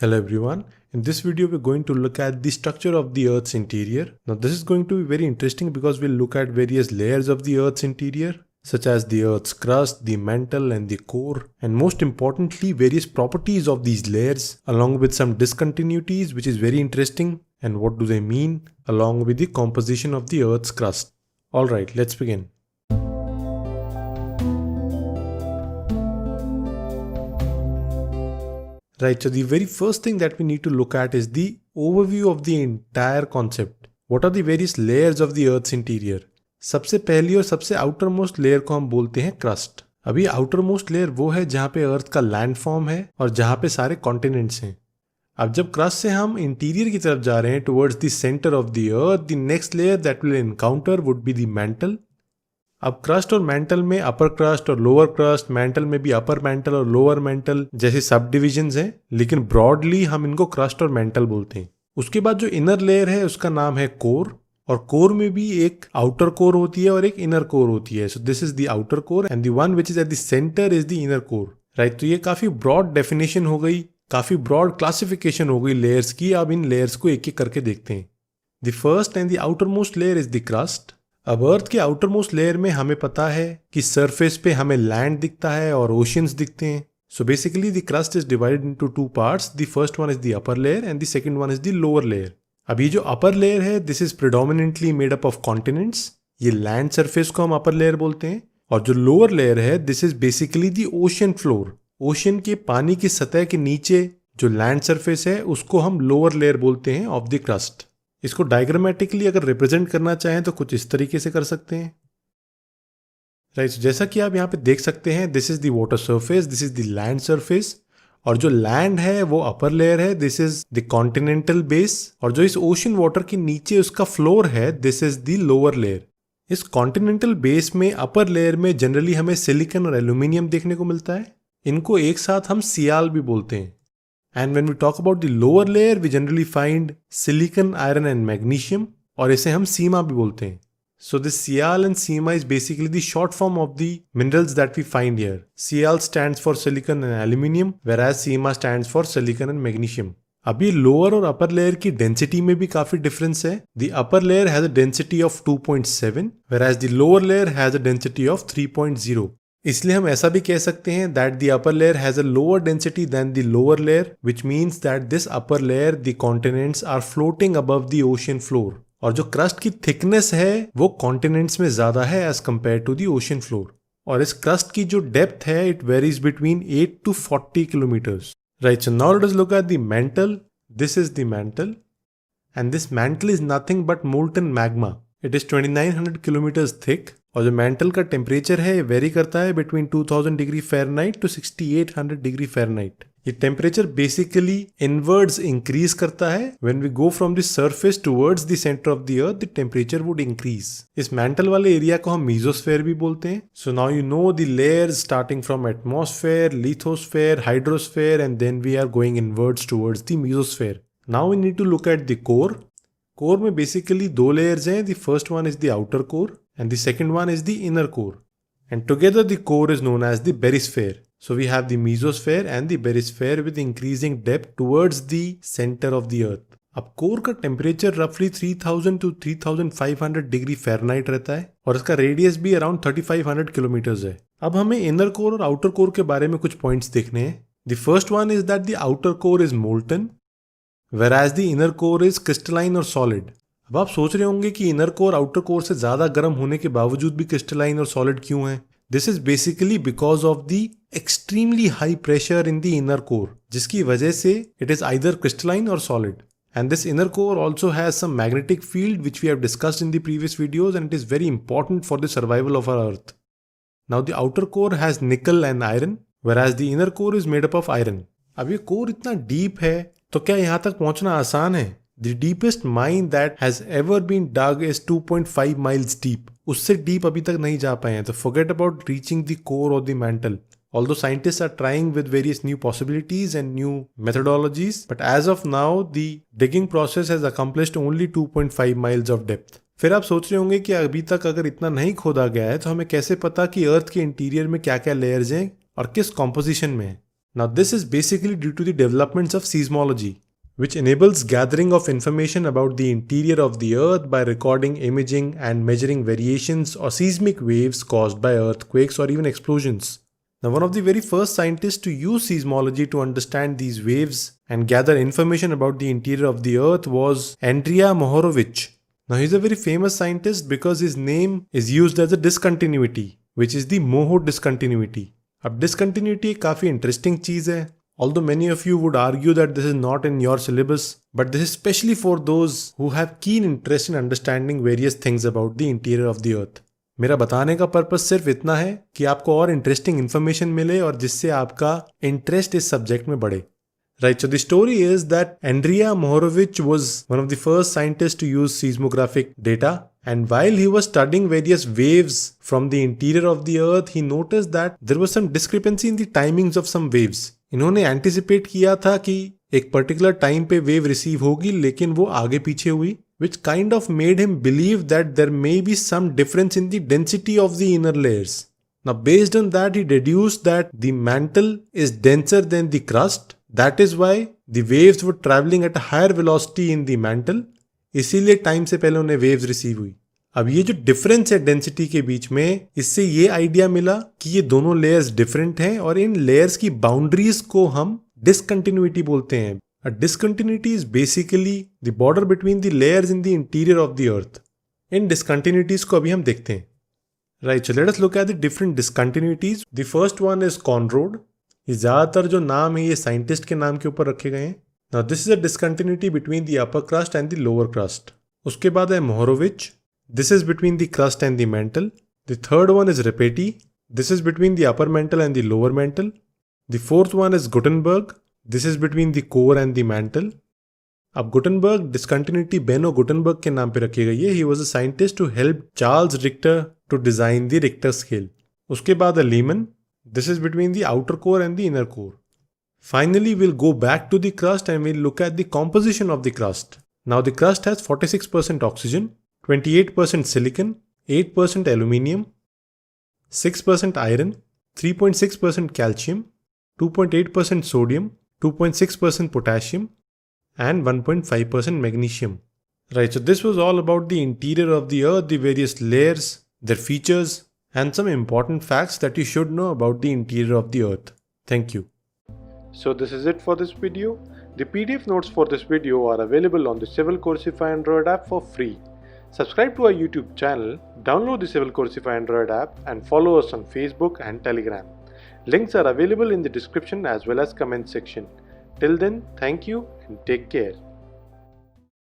Hello everyone. In this video we're going to look at the structure of the Earth's interior. Now this is going to be very interesting because we'll look at various layers of the Earth's interior such as the Earth's crust, the mantle and the core, and most importantly various properties of these layers along with some discontinuities which is very interesting and what do they mean along with the composition of the Earth's crust. Alright, let's begin. Right, so the very first thing that we need to look at is the overview of the entire concept. What are the various layers of the Earth's interior? सबसे पहली और सबसे outermost layer को हम बोलते हैं crust. अभी outermost layer वो है जहाँ पे अर्थ का लैंडफॉर्म है और जहाँ पे सारे कॉन्टिनेंट्स हैं। अब जब क्रस्ट से हम इंटीरियर की तरफ जा रहे हैं towards the centre of the earth, the next layer that will encounter would be the mantle. अब क्रस्ट और मैंटल में अपर क्रस्ट और लोअर क्रस्ट, मैंटल में भी अपर मैंटल और लोअर मैंटल जैसे सब डिविजन्स हैं, लेकिन ब्रॉडली हम इनको क्रस्ट और मैंटल बोलते हैं। उसके बाद जो इनर लेयर है उसका नाम है कोर, और कोर में भी एक आउटर कोर होती है और एक इनर कोर होती है। So this is the outer core and the one which is at the centre is the inner core. Right, तो ये काफी ब्रॉड डेफिनेशन हो गई, काफी ब्रॉड क्लासिफिकेशन हो गई लेयर्स की। अब इन लेयर्स को एक एक करके देखते हैं। The first and the outer most layer is the crust. अब अर्थ के आउटर मोस्ट लेयर में हमें पता है कि सरफेस पे हमें लैंड दिखता है और ओशियंस दिखते हैं। So basically the crust is divided into two parts. The first one is the upper layer and the second one is the lower layer. अब ये जो अपर लेयर है this is predominantly made up of continents. ये land surface को हम upper layer बोलते हैं। और जो लोअर लेयर है this is basically the ocean floor. Ocean के पानी की सतह के नीचे जो लैंड सरफेस है उसको हम लोअर लेयर बोलते हैं ऑफ द क्रस्ट। इसको डायग्रामेटिकली अगर रिप्रेजेंट करना चाहें तो कुछ इस तरीके से कर सकते हैं। राइट, जैसा कि आप यहाँ पे देख सकते हैं this is the water surface, this is the land surface, और जो लैंड है वो अपर लेयर है, this is the continental base, और जो इस ओशन वाटर के नीचे उसका फ्लोर है this is the lower layer. इस कॉन्टिनेंटल बेस में अपर लेयर में जनरली हमें सिलिकॉन और एल्यूमिनियम देखने को मिलता है। इनको एक साथ हम सियाल भी बोलते हैं। And when we talk about the lower layer, we generally find silicon, iron and magnesium, और इसे हम सीमा भी बोलते हैं। So this Sial and Sima is basically the short form of the minerals that we find here. Sial stands for silicon and aluminium, whereas Sima stands for silicon and magnesium. अभी lower और upper layer की density में भी काफी difference है। The upper layer has a density of 2.7, whereas the lower layer has a density of 3.0. इसलिए हम ऐसा भी कह सकते हैं that the upper layer has a lower density than the lower layer, which means that this upper layer the continents are floating above the ocean floor. और जो crust की थिकनेस है वो कॉन्टिनेंट्स में ज्यादा है as compare to the ocean floor. और इस क्रस्ट की जो डेप्थ है it varies between 8 to 40 kilometres. Right, so now let us look at the mantle. This is the mantle and this mantle is nothing but molten magma. It is 2900 kilometres thick, और जो mental का temperature है ये vary करता है between 2000 degree Fahrenheit to 6800 degree Fahrenheit. ये temperature basically inwards increase करता है। When we go from the surface towards the centre of the earth the temperature would increase. इस मैंटल वाले एरिया को हम मीजोस्फेयर भी बोलते हैं। So now you know the layers starting from atmosphere, lithosphere, hydrosphere and then we are going inwards towards the mesosphere. Now we need to look at the core. Core में basically दो layers हैं। The first one is the outer core and the second one is the inner core, and together the core is known as the barysphere. So we have the mesosphere and the barysphere with increasing depth towards the center of the earth. अब core का temperature रफली 3000 to 3500 degree Fahrenheit रहता है और इसका radius भी around 3500 kilometres है। अब हमें इनर कोर और आउटर कोर के बारे में कुछ पॉइंट्स देखने हैं। The first one is that the outer core is molten whereas the inner core is crystalline और solid। अब आप सोच रहे होंगे कि इनर कोर आउटर कोर से ज्यादा गर्म होने के बावजूद भी क्रिस्टलाइन और सॉलिड क्यों है। This is basically because of the extremely high pressure in the inner core, जिसकी वजह से इट इज आइदर क्रिस्टलाइन और solid. And this inner core also has some magnetic field which we have discussed in the previous videos and it is very important for the survival of our earth. Now the outer core has nickel and iron whereas the inner core is made up of iron। अब ये core इतना deep है तो क्या यहाँ तक पहुंचना आसान है? The deepest mine that has ever been dug is 2.5 miles deep. उससे डीप अभी तक नहीं जा पाए हैं, तो forget about reaching the core or the mantle. Although scientists are trying with various new possibilities and new methodologies, but as of now, the digging process has accomplished only 2.5 miles of depth. फिर आप सोच रहे होंगे कि अभी तक अगर इतना नहीं खोदा गया है तो हमें कैसे पता कि अर्थ के इंटीरियर में क्या क्या लेयर्स हैं और किस कॉम्पोजिशन में है। Now this is basically due to the developments of seismology, which enables gathering of information about the interior of the earth by recording, imaging and measuring variations or seismic waves caused by earthquakes or even explosions. Now one of the very first scientists to use seismology to understand these waves and gather information about the interior of the earth was Andrija Mohorovic. Now he's a very famous scientist because his name is used as a discontinuity, which is the Moho discontinuity. अब discontinuity एक काफी interesting चीज है. Although many of you would argue that this is not in your syllabus, but this is especially for those who have keen interest in understanding various things about the interior of the earth. मेरा बताने का purpose सिर्फ इतना है कि आपको और interesting information मिले और जिससे आपका इंटरेस्ट इस सब्जेक्ट में बढ़े. Right, so the story is that Andrija Mohorovic was one of the first scientists to use seismographic data, and while he was studying various waves from the interior of the earth, he noticed that there was some discrepancy in the timings of some waves. इन्होंने anticipate किया था कि एक particular time पे wave receive होगी लेकिन वो आगे पीछे हुई, which kind of made him believe that there may be some difference in the density of the inner layers. Now based on that, he deduced that the mantle is denser than the crust. That is why the waves were traveling at a higher velocity in the mantle. इसीलिए time से पहले उन्हें waves receive हुई. अब ये जो difference है density के बीच में, इससे ये आइडिया मिला कि ये दोनों लेयर्स डिफरेंट हैं और इन लेयर्स की बाउंड्रीज को हम डिसकंटिन्यूटी बोलते हैं. A discontinuity is basically the border between the layers in the interior of the earth. In discontinuities को अभी हम देखते हैं. Right, so let us look at the different discontinuities. The first one is Conrod. ये ज़्यादातर जो नाम है ये साइंटिस्ट के नाम के ऊपर रखे गए हैं. Now this is a discontinuity between the upper crust and the lower crust. उसके बाद है Mohorovic. This is between the crust and the mantle. The third one is Repetti. This is between the upper mantle and the lower mantle. The fourth one is Gutenberg. This is between the core and the mantle. अब Gutenberg discontinuity Benno Gutenberg के नाम पे रखी गई है. He was a scientist who helped Charles Richter to design the Richter scale. उसके बाद है Lehmann. This is between the outer core and the inner core. Finally, we'll go back to the crust and we'll look at the composition of the crust. Now the crust has 46% oxygen, 28% silicon, 8% aluminium, 6% iron, 3.6% calcium, 2.8% sodium, 2.6% potassium, and 1.5% magnesium. Right, so this was all about the interior of the earth, the various layers, their features, and some important facts that you should know about the interior of the earth. Thank you. So this is it for this video. The PDF notes for this video are available on the Civil Coursify Android app for free. Subscribe to our YouTube channel, download the Civil Coursify Android app, and follow us on Facebook and Telegram. Links are available in the description as well as comment section. Till then, thank you and take care.